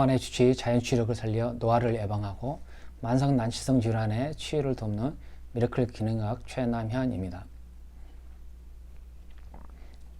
노화관의 주치의 자연치유력을 살려 노화를 예방하고 만성난치성 질환의 치유를 돕는 미라클 기능의학 최남현입니다.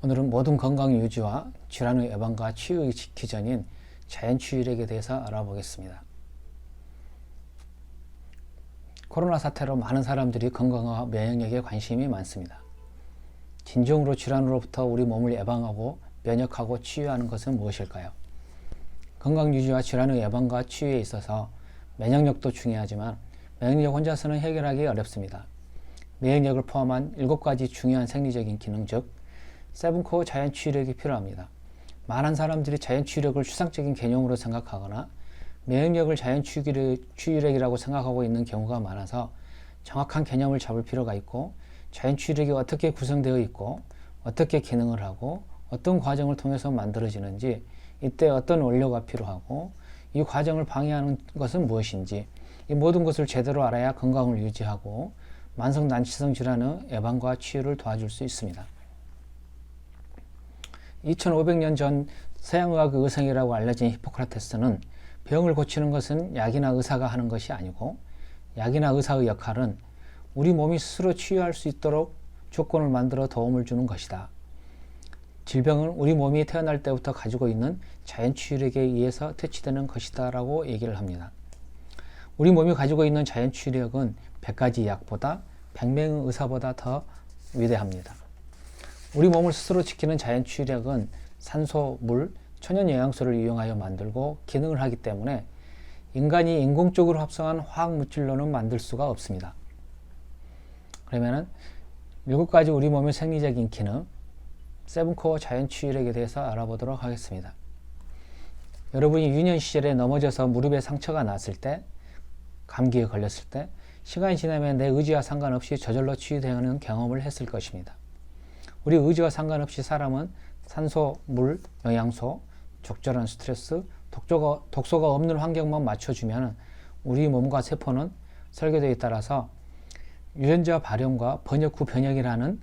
오늘은 모든 건강 유지와 질환의 예방과 치유의 기전인 자연치유력에 대해서 알아보겠습니다. 코로나 사태로 많은 사람들이 건강과 면역력에 관심이 많습니다. 진정으로 질환으로부터 우리 몸을 예방하고 면역하고 치유하는 것은 무엇일까요? 건강 유지와 질환의 예방과 치유에 있어서 면역력도 중요하지만 면역력 혼자서는 해결하기 어렵습니다. 면역력을 포함한 7가지 중요한 생리적인 기능, 즉 세븐코어 자연치유력이 필요합니다. 많은 사람들이 자연치유력을 추상적인 개념으로 생각하거나 면역력을 자연치유력이라고 생각하고 있는 경우가 많아서 정확한 개념을 잡을 필요가 있고, 자연치유력이 어떻게 구성되어 있고 어떻게 기능을 하고 어떤 과정을 통해서 만들어지는지, 이때 어떤 원료가 필요하고 이 과정을 방해하는 것은 무엇인지, 이 모든 것을 제대로 알아야 건강을 유지하고 만성난치성 질환의 예방과 치유를 도와줄 수 있습니다. 2500년 전 서양의학의 의성이라고 알려진 히포크라테스는 병을 고치는 것은 약이나 의사가 하는 것이 아니고, 약이나 의사의 역할은 우리 몸이 스스로 치유할 수 있도록 조건을 만들어 도움을 주는 것이다. 질병은 우리 몸이 태어날 때부터 가지고 있는 자연치유력에 의해서 퇴치되는 것이다 라고 얘기를 합니다. 우리 몸이 가지고 있는 자연치유력은 100가지 약보다 100명의 의사보다 더 위대합니다. 우리 몸을 스스로 지키는 자연치유력은 산소, 물, 천연 영양소를 이용하여 만들고 기능을 하기 때문에 인간이 인공적으로 합성한 화학물질로는 만들 수가 없습니다. 그러면은 7가지 우리 몸의 생리적인 기능, 세븐코어 자연치유력에 대해서 알아보도록 하겠습니다. 여러분이 유년 시절에 넘어져서 무릎에 상처가 났을 때, 감기에 걸렸을 때 시간이 지나면 내 의지와 상관없이 저절로 치유되는 경험을 했을 것입니다. 우리 의지와 상관없이 사람은 산소, 물, 영양소, 적절한 스트레스, 독소가 없는 환경만 맞춰주면 우리 몸과 세포는 설계도에 따라서 유전자 발현과 번역 후 변형이라는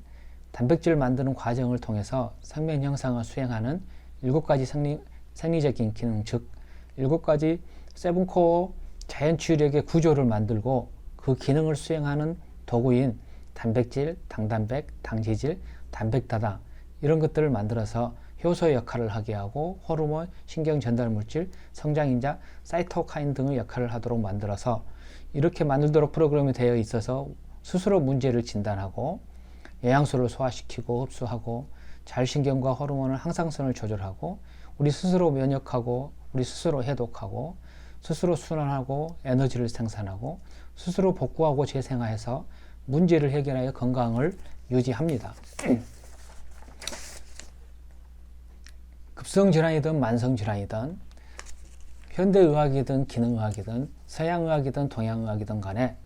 단백질 만드는 과정을 통해서 생명 형상을 수행하는 7가지 생리적인 기능, 즉 7가지 세븐코어 자연치유력의 구조를 만들고 그 기능을 수행하는 도구인 단백질, 당단백, 당지질, 단백다당, 이런 것들을 만들어서 효소 역할을 하게 하고 호르몬, 신경전달물질, 성장인자, 사이토카인 등의 역할을 하도록 만들어서 이렇게 만들도록 프로그램이 되어 있어서 스스로 문제를 진단하고 영양소를 소화시키고 흡수하고 자율신경과 호르몬의 항상성을 조절하고 우리 스스로 면역하고 우리 스스로 해독하고 스스로 순환하고 에너지를 생산하고 스스로 복구하고 재생해서 문제를 해결하여 건강을 유지합니다. 급성질환이든 만성질환이든 현대의학이든 기능의학이든 서양의학이든 동양의학이든 간에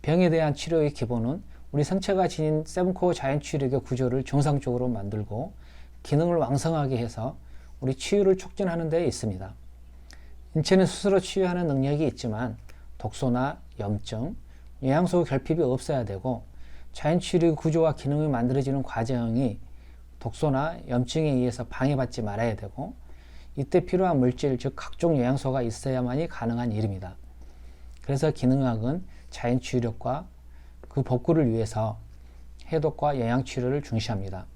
병에 대한 치료의 기본은 우리 생체가 지닌 세븐코어 자연치유력의 구조를 정상적으로 만들고 기능을 왕성하게 해서 우리 치유를 촉진하는 데 있습니다. 인체는 스스로 치유하는 능력이 있지만 독소나 염증, 영양소 결핍이 없어야 되고, 자연치유력의 구조와 기능이 만들어지는 과정이 독소나 염증에 의해서 방해받지 말아야 되고, 이때 필요한 물질, 즉 각종 영양소가 있어야만이 가능한 일입니다. 그래서 기능의학은 자연치유력과 그 복구를 위해서 해독과 영양치료를 중시합니다.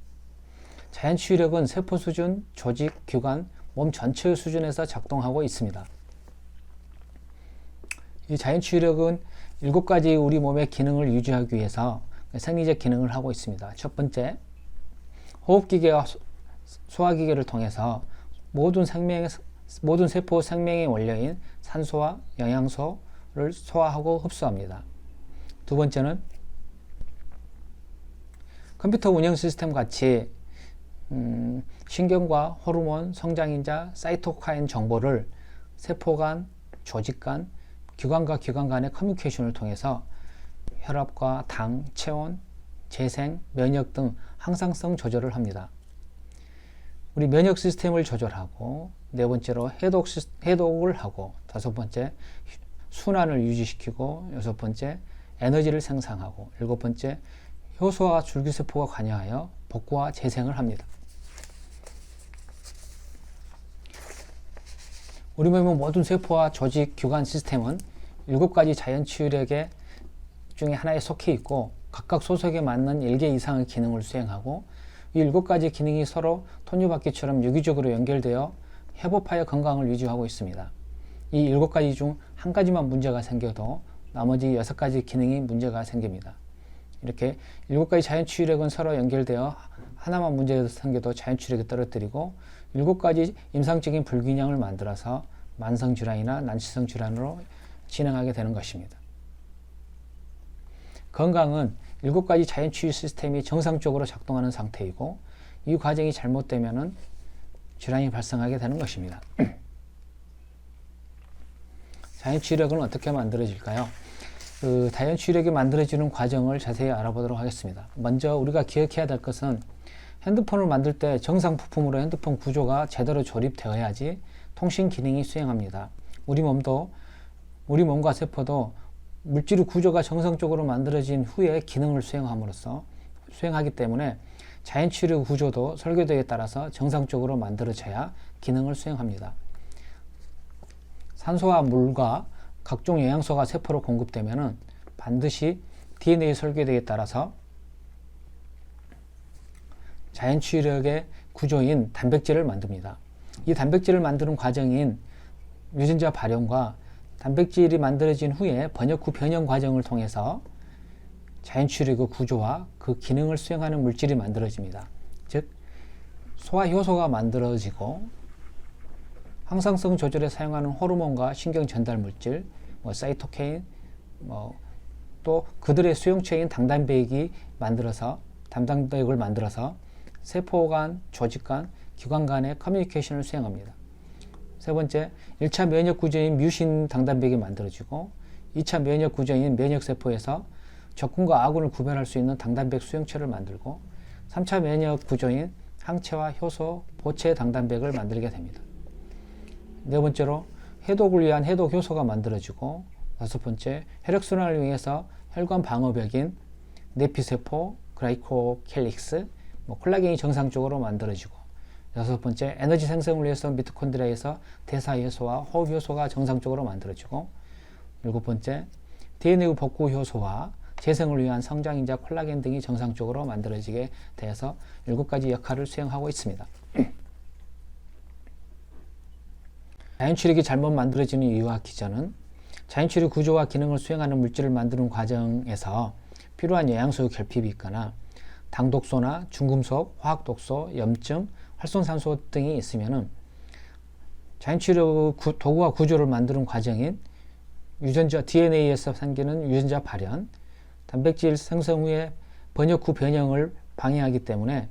자연치유력은 세포 수준, 조직, 기관, 몸 전체의 수준에서 작동하고 있습니다. 이 자연치유력은 7가지 우리 몸의 기능을 유지하기 위해서 생리적 기능을 하고 있습니다. 첫 번째, 호흡기계와 소화기계를 통해서 모든 세포 생명의 원료인 산소와 영양소를 소화하고 흡수합니다. 두 번째는 컴퓨터 운영 시스템 같이 신경과 호르몬, 성장인자, 사이토카인 정보를 세포 간, 조직 간, 기관과 기관 간의 커뮤니케이션을 통해서 혈압과 당, 체온, 재생, 면역 등 항상성 조절을 합니다. 우리 면역 시스템을 조절하고, 네 번째로 해독을 하고, 다섯 번째 순환을 유지시키고, 여섯 번째 에너지를 생산하고, 일곱 번째 효소와 줄기세포가 관여하여 복구와 재생을 합니다. 우리 몸의 모든 세포와 조직, 기관, 시스템은 7가지 자연치유력의 중에 하나에 속해 있고 각각 소속에 맞는 1개 이상의 기능을 수행하고 이 7가지 기능이 서로 톱니바퀴처럼 유기적으로 연결되어 협업하여 건강을 유지하고 있습니다. 이 7가지 중 한 가지만 문제가 생겨도 나머지 6가지 기능이 문제가 생깁니다. 이렇게 7가지 자연치유력은 서로 연결되어 하나만 문제가 생겨도 자연치유력이 떨어뜨리고 7가지 임상적인 불균형을 만들어서 만성질환이나 난치성 질환으로 진행하게 되는 것입니다. 건강은 7가지 자연치유 시스템이 정상적으로 작동하는 상태이고 이 과정이 잘못되면 질환이 발생하게 되는 것입니다. 자연치유력은 어떻게 만들어질까요? 자연치유력이 만들어지는 과정을 자세히 알아보도록 하겠습니다. 먼저 우리가 기억해야 될 것은 핸드폰을 만들 때 정상 부품으로 핸드폰 구조가 제대로 조립되어야지 통신 기능이 수행합니다. 우리 몸과 세포도 물질 구조가 정상적으로 만들어진 후에 기능을 수행하기 때문에 자연치유력 구조도 설계도에 따라서 정상적으로 만들어져야 기능을 수행합니다. 산소와 물과 각종 영양소가 세포로 공급되면 반드시 DNA 설계도에 따라서 자연치유력의 구조인 단백질을 만듭니다. 이 단백질을 만드는 과정인 유전자 발현과 단백질이 만들어진 후에 번역 후 변형 과정을 통해서 자연치유력의 구조와 그 기능을 수행하는 물질이 만들어집니다. 즉 소화효소가 만들어지고 항상성 조절에 사용하는 호르몬과 신경 전달 물질, 사이토케인, 또 그들의 수용체인 당단백을 만들어서 세포 간, 조직 간, 기관 간의 커뮤니케이션을 수행합니다. 세 번째, 1차 면역 구조인 뮤신 당단백이 만들어지고 2차 면역 구조인 면역세포에서 적군과 아군을 구별할 수 있는 당단백 수용체를 만들고 3차 면역 구조인 항체와 효소, 보체 당단백을 만들게 됩니다. 네 번째로 해독을 위한 해독 효소가 만들어지고 다섯 번째 혈액순환을 위해서 혈관 방어벽인 내피세포, 글라이코캘릭스, 콜라겐이 정상적으로 만들어지고 여섯 번째 에너지 생성을 위해서 미토콘드리아에서 대사효소와 호흡효소가 정상적으로 만들어지고 일곱 번째 DNA 복구 효소와 재생을 위한 성장인자 콜라겐 등이 정상적으로 만들어지게 되어서 7가지 역할을 수행하고 있습니다. 자연치유력이 잘못 만들어지는 이유와 기전은 자연치유 구조와 기능을 수행하는 물질을 만드는 과정에서 필요한 영양소의 결핍이 있거나 당독소나 중금속, 화학독소, 염증, 활성산소 등이 있으면 자연치유 도구와 구조를 만드는 과정인 유전자 DNA에서 생기는 유전자 발현, 단백질 생성 후에 번역 후 변형을 방해하기 때문에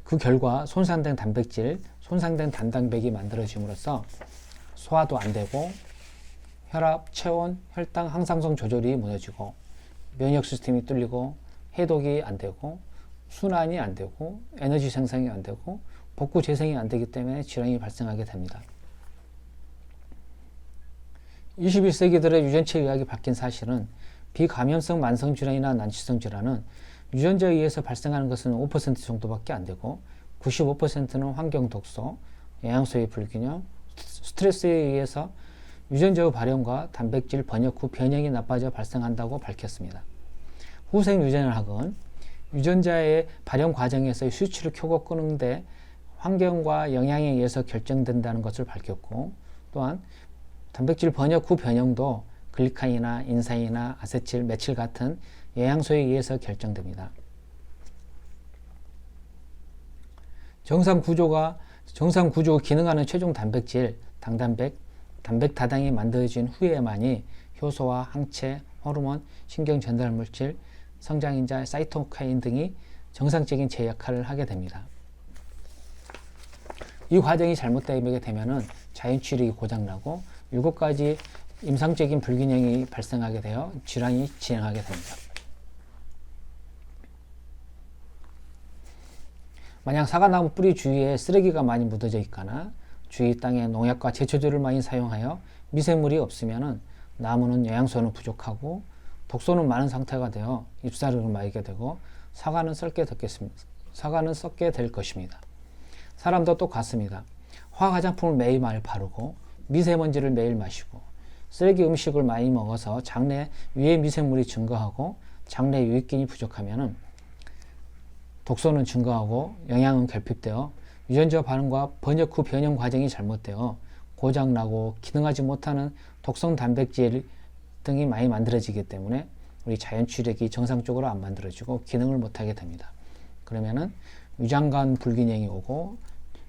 그 결과 손상된 단백질, 손상된 단단백이 만들어짐으로써 소화도 안 되고 혈압, 체온, 혈당, 항상성 조절이 무너지고 면역 시스템이 뚫리고 해독이 안 되고 순환이 안 되고 에너지 생성이 안 되고 복구 재생이 안 되기 때문에 질환이 발생하게 됩니다. 21세기 들의 유전체 의학이 바뀐 사실은 비감염성 만성질환이나 난치성 질환은 유전자에 의해서 발생하는 것은 5% 정도밖에 안 되고 95%는 환경 독소, 영양소의 불균형, 스트레스에 의해서 유전자의 발현과 단백질 번역 후 변형이 나빠져 발생한다고 밝혔습니다. 후생 유전학은 유전자의 발현 과정에서의 스위치를 켜고 끄는데 환경과 영양에 의해서 결정된다는 것을 밝혔고 또한 단백질 번역 후 변형도 글리칸이나 인산이나 아세틸, 메칠 같은 영양소에 의해서 결정됩니다. 정상 구조가 기능하는 최종 단백질, 당단백, 단백 다당이 만들어진 후에만이 효소와 항체, 호르몬, 신경 전달 물질, 성장인자, 사이토카인 등이 정상적인 제 역할을 하게 됩니다. 이 과정이 잘못되게 되면 자연치유력이 고장나고 7가지 임상적인 불균형이 발생하게 되어 질환이 진행하게 됩니다. 만약 사과나무 뿌리 주위에 쓰레기가 많이 묻어져 있거나 주위 땅에 농약과 제초제를 많이 사용하여 미생물이 없으면 나무는 영양소는 부족하고 독소는 많은 상태가 되어 잎사귀를 마이게 되고 사과는 썩게 될 것입니다. 사람도 똑같습니다. 화장품을 매일 바르고 미세먼지를 매일 마시고 쓰레기 음식을 많이 먹어서 장내 위해 미생물이 증가하고 장내 유익균이 부족하면 독소는 증가하고 영양은 결핍되어 유전자 반응과 번역 후 변형 과정이 잘못되어 고장나고 기능하지 못하는 독성 단백질 등이 많이 만들어지기 때문에 우리 자연취력이 정상적으로 안 만들어지고 기능을 못하게 됩니다. 그러면은 위장관 불균형이 오고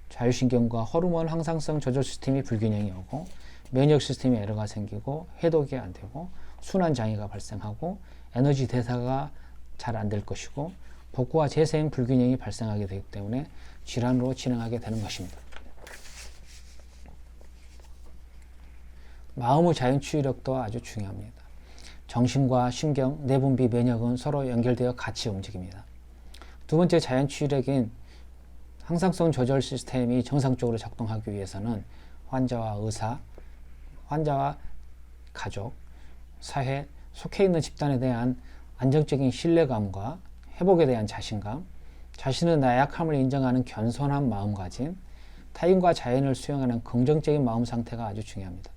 자율신경과 호르몬 항상성 조절 시스템이 불균형이 오고 면역 시스템에 에러가 생기고 해독이 안 되고 순환 장애가 발생하고 에너지 대사가 잘 안 될 것이고 복구와 재생 불균형이 발생하게 되기 때문에 질환으로 진행하게 되는 것입니다. 마음의 자연치유력도 아주 중요합니다. 정신과 신경, 내분비, 면역은 서로 연결되어 같이 움직입니다. 두 번째 자연치유력인 항상성 조절 시스템이 정상적으로 작동하기 위해서는 환자와 의사, 환자와 가족, 사회, 속해 있는 집단에 대한 안정적인 신뢰감과 회복에 대한 자신감, 자신의 나약함을 인정하는 겸손한 마음가짐, 타인과 자연을 수용하는 긍정적인 마음 상태가 아주 중요합니다.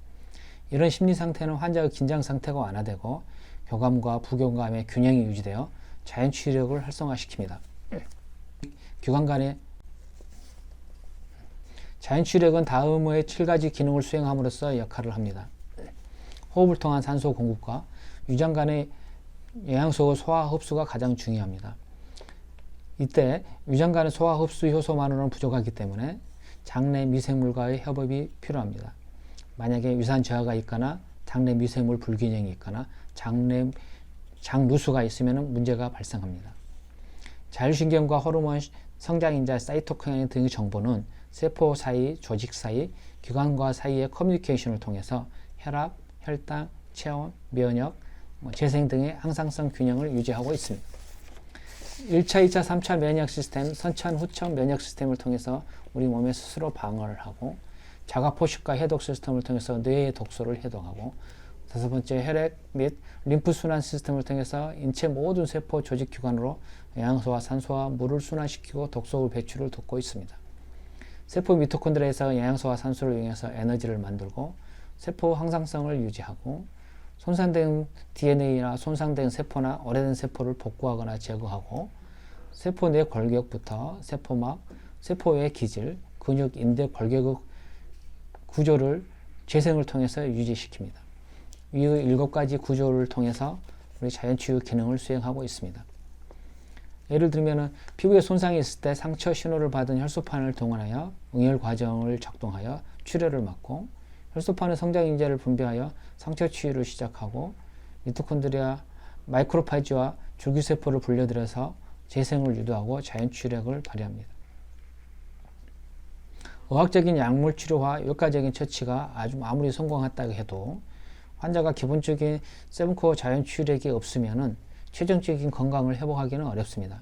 이런 심리 상태는 환자의 긴장 상태가 완화되고 교감과 부교감의 균형이 유지되어 자연치유력을 활성화시킵니다. 기관 간의 자연치유력은 다음의 7가지 기능을 수행함으로써 역할을 합니다. 호흡을 통한 산소 공급과 위장 간의 영양소 소화 흡수가 가장 중요합니다. 이때 위장 간의 소화 흡수 효소만으로는 부족하기 때문에 장내 미생물과의 협업이 필요합니다. 만약에 위산 저하가 있거나 장내 미생물 불균형이 있거나 장누수가 있으면 문제가 발생합니다. 자율신경과 호르몬, 성장인자, 사이토카인 등의 정보는 세포 사이, 조직 사이, 기관과 사이의 커뮤니케이션을 통해서 혈압, 혈당, 체온, 면역, 재생 등의 항상성 균형을 유지하고 있습니다. 1차, 2차, 3차 면역 시스템, 선천, 후천 면역 시스템을 통해서 우리 몸에 스스로 방어를 하고 자가포식과 해독 시스템을 통해서 뇌의 독소를 해독하고 다섯 번째 혈액 및 림프 순환 시스템을 통해서 인체 모든 세포 조직 기관으로 영양소와 산소와 물을 순환시키고 독소 배출을 돕고 있습니다. 세포 미토콘드리아에서 영양소와 산소를 이용해서 에너지를 만들고 세포 항상성을 유지하고 손상된 DNA나 손상된 세포나 오래된 세포를 복구하거나 제거하고 세포 내 골격부터 세포막, 세포 외 기질, 근육, 인대, 골격의 구조를 재생을 통해서 유지시킵니다. 위의 7가지 구조를 통해서 우리 자연치유 기능을 수행하고 있습니다. 예를 들면 피부에 손상이 있을 때 상처 신호를 받은 혈소판을 동원하여 응열 과정을 작동하여 출혈을 막고 혈소판의 성장인자를 분비하여 상처 치유를 시작하고 미토콘드리아, 마이크로파지와 줄기세포를 불려들여서 재생을 유도하고 자연치유력을 발휘합니다. 의학적인 약물 치료와 효과적인 처치가 아무리 성공했다고 해도 환자가 기본적인 세븐코어 자연치유력이 없으면 최종적인 건강을 회복하기는 어렵습니다.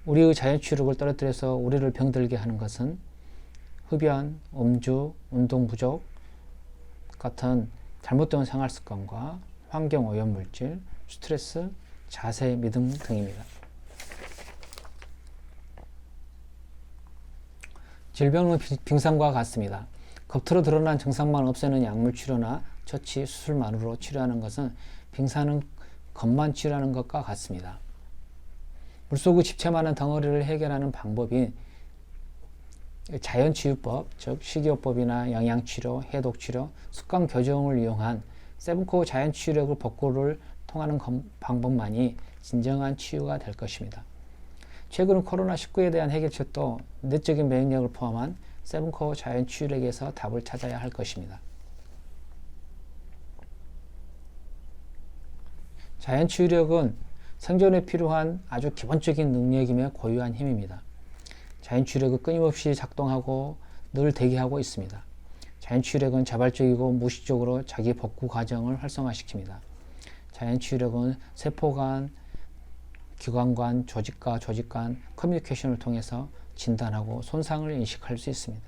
우리의 자연치유력을 떨어뜨려서 우리를 병들게 하는 것은 흡연, 음주, 운동 부족 같은 잘못된 생활습관과 환경오염물질, 스트레스, 자세, 믿음 등입니다. 질병은 빙산과 같습니다. 겉으로 드러난 증상만 없애는 약물 치료나 처치, 수술만으로 치료하는 것은 빙산은 겉만 치료하는 것과 같습니다. 물속의 집채 많은 덩어리를 해결하는 방법인 자연치유법, 즉 식이요법이나 영양치료, 해독치료, 습관 교정을 이용한 세븐코어 자연치유력을 복구를 통하는 방법만이 진정한 치유가 될 것입니다. 최근 코로나19에 대한 해결책도 내적인免疫力을 포함한 세븐코어 자연치유력에서 답을 찾아야 할 것입니다. 자연치유력은 생존에 필요한 아주 기본적인 능력이며 고유한 힘입니다. 자연치유력은 끊임없이 작동하고 늘 대기하고 있습니다. 자연치유력은 자발적이고 무의식적으로 자기 복구 과정을 활성화시킵니다. 자연치유력은 세포 간, 기관 간, 조직과 조직 간 커뮤니케이션을 통해서 진단하고 손상을 인식할 수 있습니다.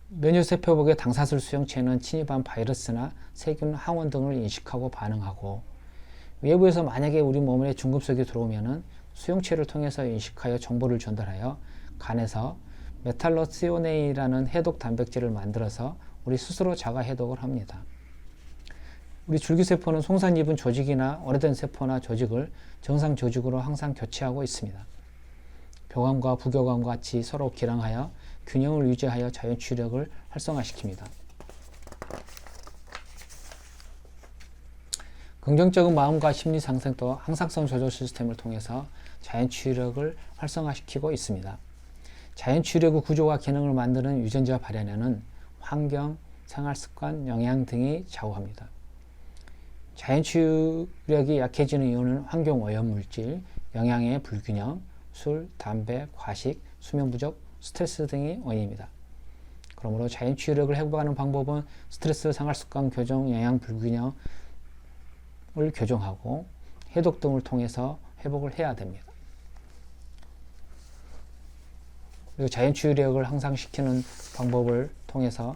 면역세포복의 당사슬 수용체는 침입한 바이러스나 세균, 항원 등을 인식하고 반응하고 외부에서 만약에 우리 몸에 중금속이 들어오면 수용체를 통해서 인식하여 정보를 전달하여 간에서 메탈로시오네이라는 해독 단백질을 만들어서 우리 스스로 자가 해독을 합니다. 우리 줄기세포는 송산 입은 조직이나 오래된 세포나 조직을 정상 조직으로 항상 교체하고 있습니다. 교감과 부교감과 같이 서로 기량하여 균형을 유지하여 자연치유력을 활성화시킵니다. 긍정적인 마음과 심리 상승도 항상성 조절 시스템을 통해서 자연치유력을 활성화시키고 있습니다. 자연치유력의 구조와 기능을 만드는 유전자 발현에는 환경, 생활습관, 영양 등이 좌우합니다. 자연치유력이 약해지는 이유는 환경오염물질, 영양의 불균형, 술, 담배, 과식, 수면 부족, 스트레스 등이 원인입니다. 그러므로 자연치유력을 회복하는 방법은 스트레스, 생활습관 교정, 영양 불균형을 교정하고 해독 등을 통해서 회복을 해야 됩니다. 그리고 자연치유력을 향상시키는 방법을 통해서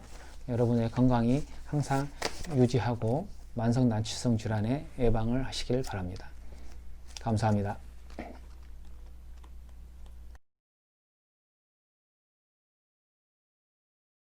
여러분의 건강이 항상 유지하고 만성 난치성 질환의 예방을 하시길 바랍니다. 감사합니다.